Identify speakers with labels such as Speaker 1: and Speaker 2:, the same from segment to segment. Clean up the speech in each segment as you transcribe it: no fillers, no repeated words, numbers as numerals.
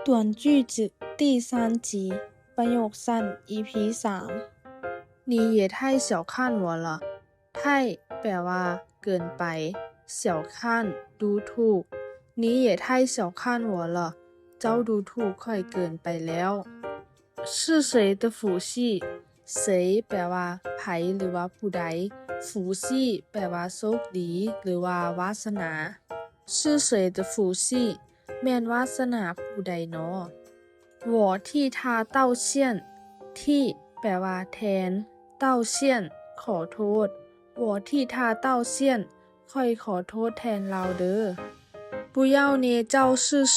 Speaker 1: 短句子第3集ประโยคสั้น EP 3你也太小看我了太แปลว่าเกินไป小看ดูถูก你也太小看我了เจ้าดูถูกค่อยเกินไปแล้ว是谁的福气谁แปลว่าไผหรือว่าผู้ใด福气แปลว่าโชคดีหรือว่าวาสนา是谁的福气แม่นวาสนาผู้ใดน้อ我替他道歉ที่แปลว่าแทน道歉ขอโทษ我替他道歉ค่อยขอโทษแทนเราเด้อ不要捏造事实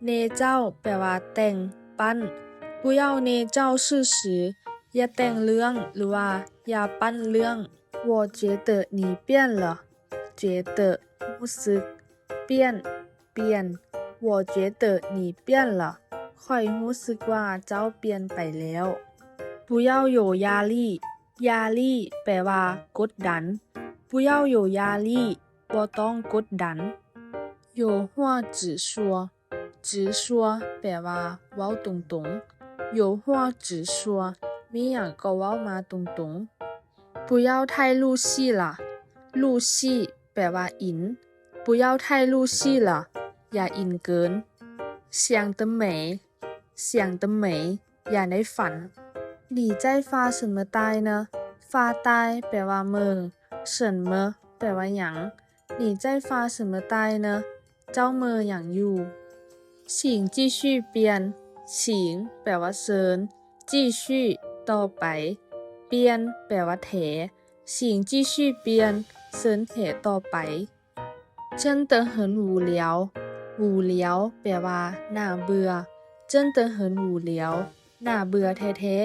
Speaker 1: เนเจ้าแปลว่าแต่งปั้น不要捏造事实อย่าแต่งเรื่องหรือว่าอย่าปั้นเรื่อง我觉得你变了觉得รู้สึกเปลี่ยน我觉得你变了ค่อยรู้สึกว่าเจ้าเปลี่ยนไปแล้ว不要有压力压力แปลว่ากดดัน不要有压力บ่ต้องกดดัน有话直说直说แปลว่าเว้าตรงๆ有话直说มีหยังก็เว้ามาตรงๆ不要太入戏了入戏แปลว่าอิน不要太入戏了อย่าอินเกิน想得美想得美อย่าในฝัน你在发什么呆呢发呆แปลว่ามึง什么แปลว่าหยัง你在发什么呆呢เจ้าเมอหยังอยู่请继续编请แปลว่าเชิญ继续ต่อไปเปลี่ยนแปลว่าแถ请继续编เชิญแถต่อไป真的很无聊无聊แปลว่าน่าเบื่อ真的很无聊น่าเบื่อแท้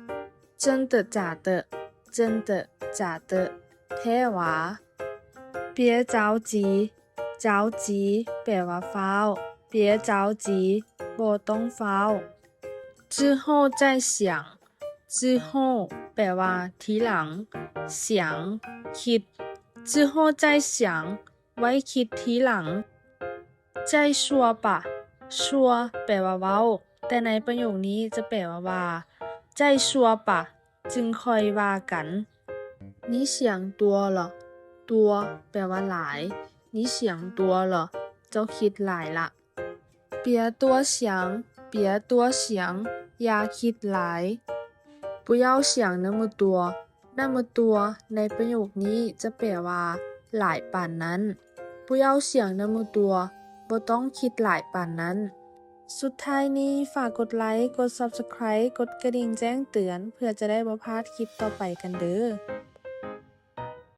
Speaker 1: ๆ真的假的真的假的แท้หวา别着急着急แปลว่าฟ้าว别着急บ่ต้องฟ้าว之后再想之后แปลว่าทีหลัง想คิด之后再想ไว้คิดทีหลัง再说吧说แปลว่าเว้าแต่ในประโยคนี้จะแปลว่า再说吧จึงค่อยว่ากัน你想多了ตัวแปลว่าหลาย你想多了เจ้าคิดหลายละ别多想别多想อย่าคิดหลาย不要想那么多那么多ในประโยคนี้จะแปลว่าหลายปานนั้น不要想那么多บ่ต้องคิดหลายปานนั้นสุดท้ายนี้ฝากกดไลค์กด Subscribe กดกระดิ่งแจ้งเตือนเพื่อจะได้บ่พลาดคลิปต่อไปกันเด้อ